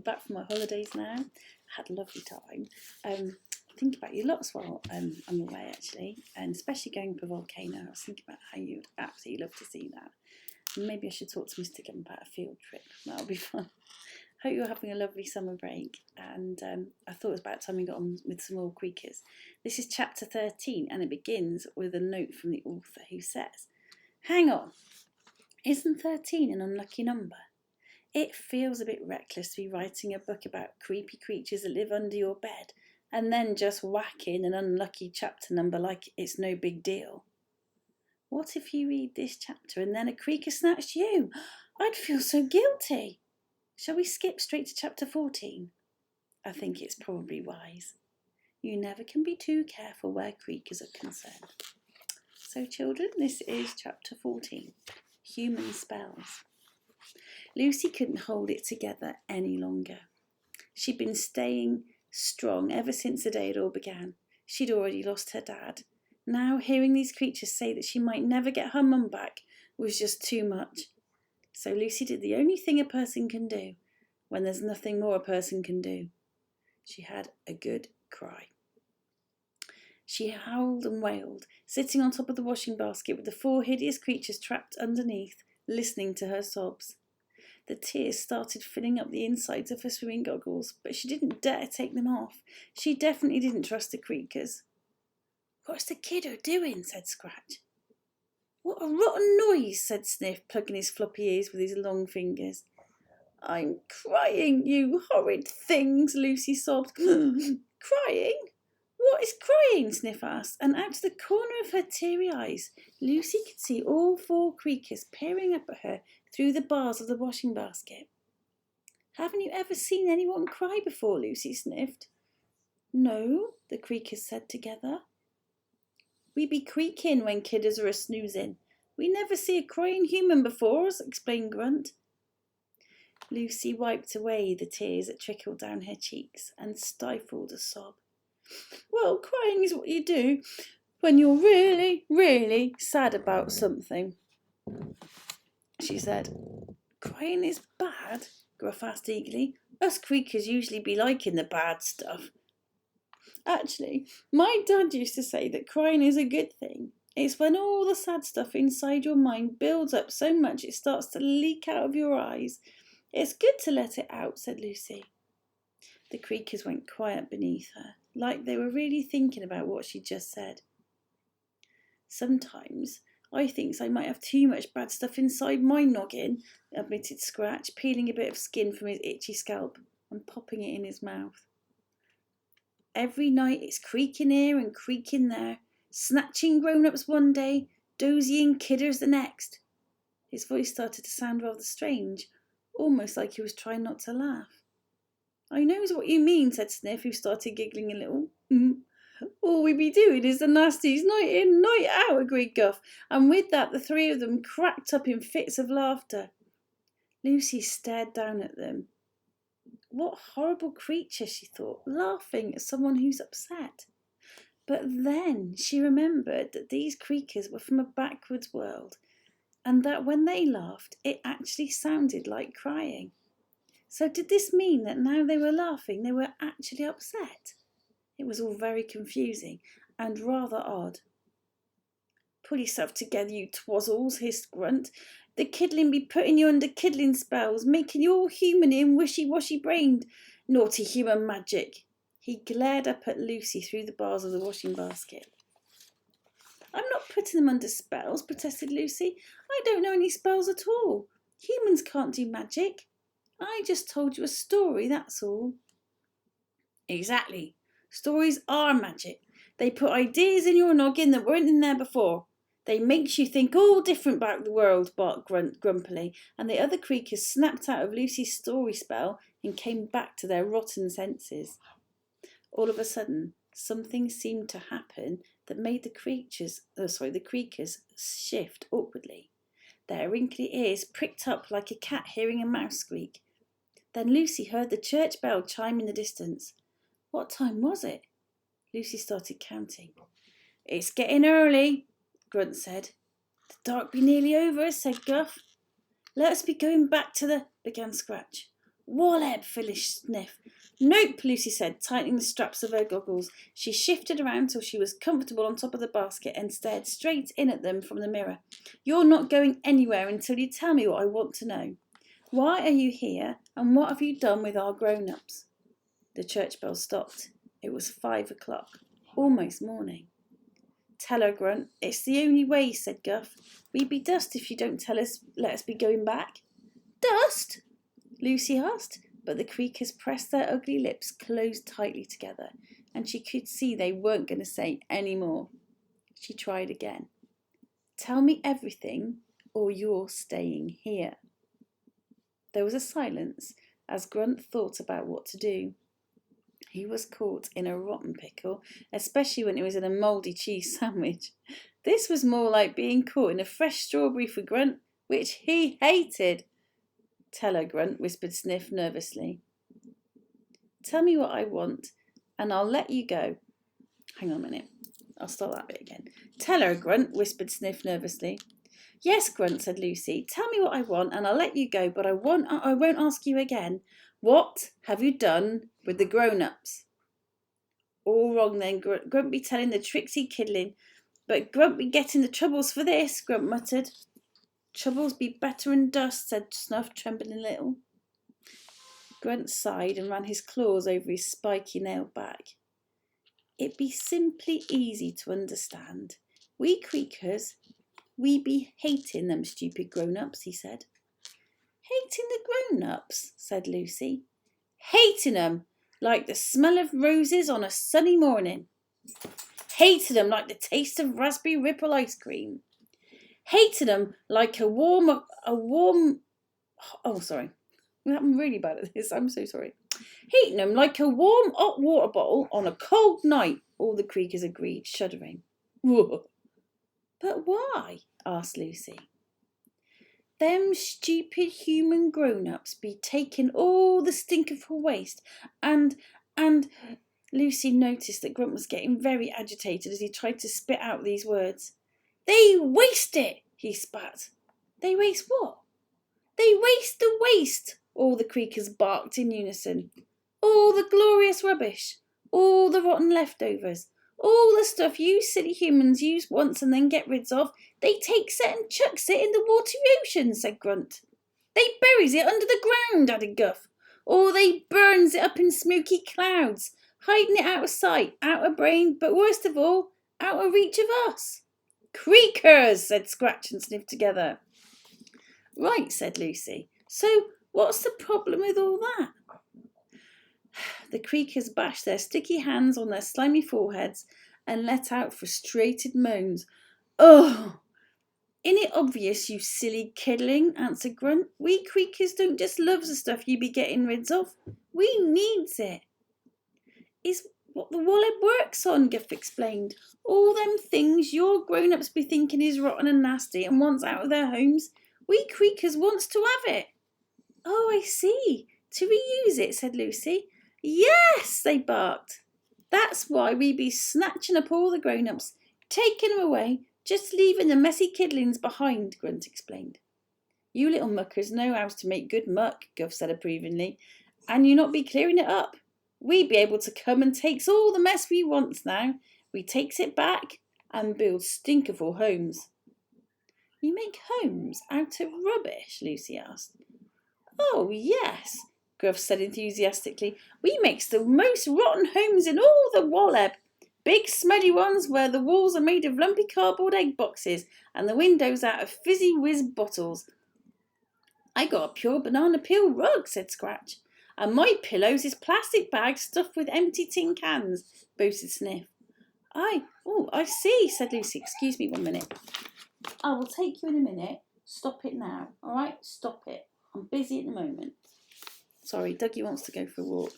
back from my holidays now. I had a lovely time. Think about you lots while I'm away, actually, and especially going for Volcano. I was thinking about how you'd absolutely love to see that. And maybe I should talk to Mr. Gum about a field trip. That'll be fun. Hope you're having a lovely summer break, and I thought it was about time we got on with some more Creakers. This is chapter 13, and it begins with a note from the author who says, "Hang on, isn't 13 an unlucky number? It feels a bit reckless to be writing a book about creepy creatures that live under your bed and then just whack in an unlucky chapter number like it's no big deal. What if you read this chapter and then a creaker snatched you? I'd feel so guilty. Shall we skip straight to chapter 14? I think it's probably wise. You never can be too careful where creakers are concerned." So children, this is chapter 14, Human Spells. Lucy couldn't hold it together any longer. She'd been staying strong ever since the day it all began. She'd already lost her dad. Now hearing these creatures say that she might never get her mum back was just too much. So Lucy did the only thing a person can do when there's nothing more a person can do. She had a good cry. She howled and wailed, sitting on top of the washing basket with the 4 hideous creatures trapped underneath, listening to her sobs. The tears started filling up the insides of her swimming goggles, but she didn't dare take them off. She definitely didn't trust the creakers. "What's the kiddo doing?" said Scratch. "What a rotten noise," said Sniff, plugging his floppy ears with his long fingers. "I'm crying, you horrid things," Lucy sobbed. "Crying? What is crying?" Sniff asked, and out of the corner of her teary eyes, Lucy could see all 4 creakers peering up at her through the bars of the washing basket. "Haven't you ever seen anyone cry before?" Lucy sniffed. "No," the creakers said together. "We be creaking when kidders are a-snoozing. We never see a crying human before us," explained Grunt. Lucy wiped away the tears that trickled down her cheeks and stifled a sob. "Well, crying is what you do when you're really, really sad about something," she said. "Crying is bad?" Gruff asked eagerly. "Us creakers usually be liking the bad stuff." "Actually, my dad used to say that crying is a good thing. It's when all the sad stuff inside your mind builds up so much it starts to leak out of your eyes. It's good to let it out," said Lucy. The creakers went quiet beneath her, like they were really thinking about what she'd just said. "Sometimes I thinks I might have too much bad stuff inside my noggin," admitted Scratch, peeling a bit of skin from his itchy scalp and popping it in his mouth. "Every night it's creaking here and creaking there, snatching grown-ups one day, dozying kidders the next." His voice started to sound rather strange, almost like he was trying not to laugh. "I knows what you mean," said Sniff, who started giggling a little. "All we be doing is the nasties night in, night out," agreed Guff, and with that the 3 of them cracked up in fits of laughter. Lucy stared down at them. What horrible creature, she thought, laughing at someone who's upset. But then she remembered that these creakers were from a backwards world, and that when they laughed it actually sounded like crying. So did this mean that now they were laughing they were actually upset? It was all very confusing and rather odd. "Pull yourself together, you twazzles," hissed Grunt. "The kiddling be putting you under kiddling spells, making you all human-y and wishy-washy brained. Naughty human magic." He glared up at Lucy through the bars of the washing basket. "I'm not putting them under spells," protested Lucy. "I don't know any spells at all. Humans can't do magic. I just told you a story, that's all." "Exactly. Stories are magic. They put ideas in your noggin that weren't in there before. They makes you think all different about the world," barked Grunt grumpily, and the other creakers snapped out of Lucy's story spell and came back to their rotten senses. All of a sudden, something seemed to happen that made the creakers shift awkwardly. Their wrinkly ears pricked up like a cat hearing a mouse squeak. Then Lucy heard the church bell chime in the distance. What time was it? Lucy started counting. "It's getting early," Grunt said. "The dark be nearly over," said Guff. "Let us be going back to the—" began Scratch. Wallop, Phyllis sniffed. Nope, Lucy said, tightening the straps of her goggles. She shifted around till she was comfortable on top of the basket and stared straight in at them from the mirror. You're not going anywhere until you tell me what I want to know. Why are you here, and what have you done with our grown-ups? The church bell stopped. It was 5 o'clock, almost morning. Tell her, Grunt. It's the only way, said Guff. We'd be dust if you don't let us be going back. Dust? Lucy asked, but the creakers pressed their ugly lips closed tightly together, and she could see they weren't going to say any more. She tried again. Tell me everything, or you're staying here. There was a silence as Grunt thought about what to do. He was caught in a rotten pickle, especially when it was in a mouldy cheese sandwich. This was more like being caught in a fresh strawberry for Grunt, which he hated. Tell her, Grunt, whispered Sniff nervously. Tell me what I want, and I'll let you go. Hang on a minute. I'll start that bit again. Tell her, Grunt, whispered Sniff nervously. Yes, Grunt, said Lucy. Tell me what I want, and I'll let you go, but I won't ask you again. What have you done with the grown-ups? All wrong then, Grunt be telling the tricksy kiddling, but Grunt be getting the troubles for this, Grunt muttered. Troubles be better than dust, said Snuff, trembling a little. Grunt sighed and ran his claws over his spiky nailed back. It be simply easy to understand. We creakers, we be hating them stupid grown-ups, he said. Hating the grown-ups, said Lucy. Hating 'em like the smell of roses on a sunny morning. Hating 'em like the taste of raspberry ripple ice cream. Hating 'em like I'm really bad at this, I'm so sorry. Hating 'em like a warm hot water bottle on a cold night, all the creakers agreed, shuddering. Whoa. But why? Asked Lucy. Them stupid human grown-ups be taking all the stinkful waste and Lucy noticed that Grunt was getting very agitated as he tried to spit out these words. They waste it, he spat. They waste what? They waste the waste, all the creakers barked in unison. All the glorious rubbish, all the rotten leftovers, all the stuff you silly humans use once and then get rid of, they takes it and chucks it in the watery ocean, said Grunt. They buries it under the ground, added Guff, or they burns it up in smoky clouds, hiding it out of sight, out of brain, but worst of all, out of reach of us. Creakers, said Scratch and Sniff together. Right, said Lucy. So what's the problem with all that? The creakers bashed their sticky hands on their slimy foreheads and let out frustrated moans. Oh! Ain't it obvious, you silly kiddling, answered Grunt. We creakers don't just love the stuff you be getting rid of. We needs it. Is what the wallet works on, Guff explained. All them things your grown-ups be thinking is rotten and nasty and wants out of their homes, we creakers wants to have it. Oh, I see. To reuse it, said Lucy. Yes, they barked. That's why we be snatching up all the grown-ups, taking them away, just leaving the messy kiddlings behind, Grunt explained. You little muckers know how to make good muck, Guff said approvingly, and you not be clearing it up. We be able to come and takes all the mess we wants now. We takes it back and builds stinkerful homes. You make homes out of rubbish? Lucy asked. Oh, yes, Gruff said enthusiastically. We makes the most rotten homes in all the Wallab. Big smelly ones where the walls are made of lumpy cardboard egg boxes and the windows out of fizzy whiz bottles. I got a pure banana peel rug, said Scratch. And my pillows is plastic bags stuffed with empty tin cans, boasted Sniff. I see, said Lucy. Excuse me 1 minute. I will take you in a minute. Stop it now, all right? Stop it. I'm busy at the moment. Sorry, Dougie wants to go for a walk.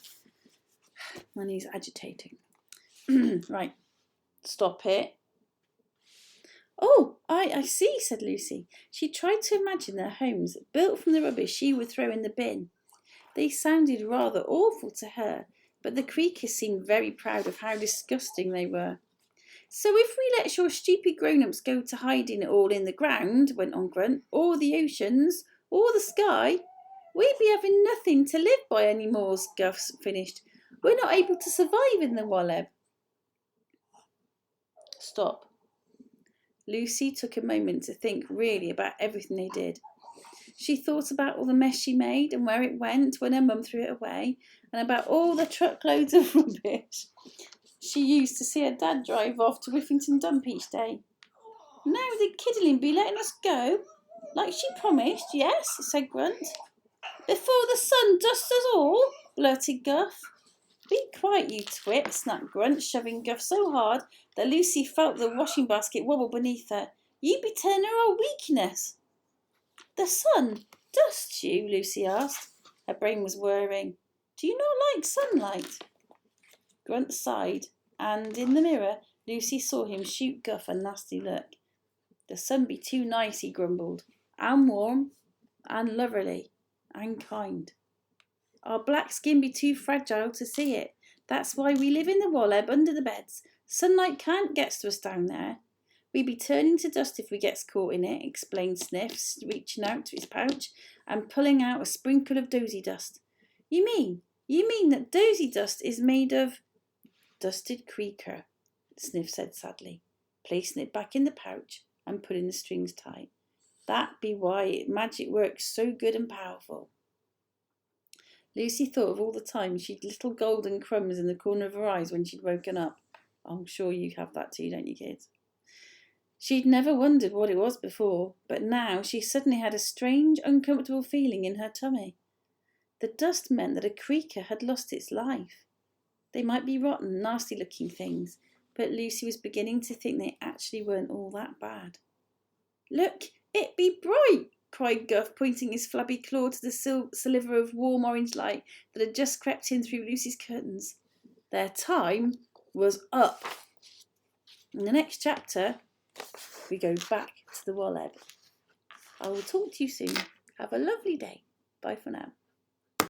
And he's agitating. Right, stop it. Oh, I see, said Lucy. She tried to imagine their homes built from the rubbish she would throw in the bin. They sounded rather awful to her, but the creakers seemed very proud of how disgusting they were. So if we let your stupid grown-ups go to hiding it all in the ground, went on Grunt, or the oceans, or the sky, We'd be having nothing to live by anymore, Guff finished. We're not able to survive in the Wallab. Stop. Lucy took a moment to think really about everything they did. She thought about all the mess she made and where it went when her mum threw it away, and about all the truckloads of rubbish she used to see her dad drive off to Whiffington Dump each day. Now the Kiddling be letting us go, like she promised, yes, said Grunt. Before the sun dusts us all, blurted Guff. Be quiet, you twit, snapped Grunt, shoving Guff so hard that Lucy felt the washing basket wobble beneath her. You be telling her our weakness. The sun dusts you? Lucy asked. Her brain was whirring. Do you not like sunlight? Grunt sighed, and in the mirror Lucy saw him shoot Guff a nasty look. The sun be too nice, he grumbled, and warm, and loverly, and kind. Our black skin be too fragile to see it. That's why we live in the Wallab under the beds. Sunlight can't get to us down there. We be turning to dust if we gets caught in it, explained Sniff, reaching out to his pouch and pulling out a sprinkle of dozy dust. You mean that dozy dust is made of dusted creeker, Sniff said sadly, placing it back in the pouch and pulling the strings tight. That be why magic works so good and powerful. Lucy thought of all the times she'd little golden crumbs in the corner of her eyes when she'd woken up. I'm sure you have that too, don't you, kids? She'd never wondered what it was before, but now she suddenly had a strange, uncomfortable feeling in her tummy. The dust meant that a creaker had lost its life. They might be rotten, nasty-looking things, but Lucy was beginning to think they actually weren't all that bad. Look, it be bright, cried Guff, pointing his flabby claw to the sliver of warm orange light that had just crept in through Lucy's curtains. Their time was up. In the next chapter, we go back to the Wallab. I will talk to you soon. Have a lovely day. Bye for now.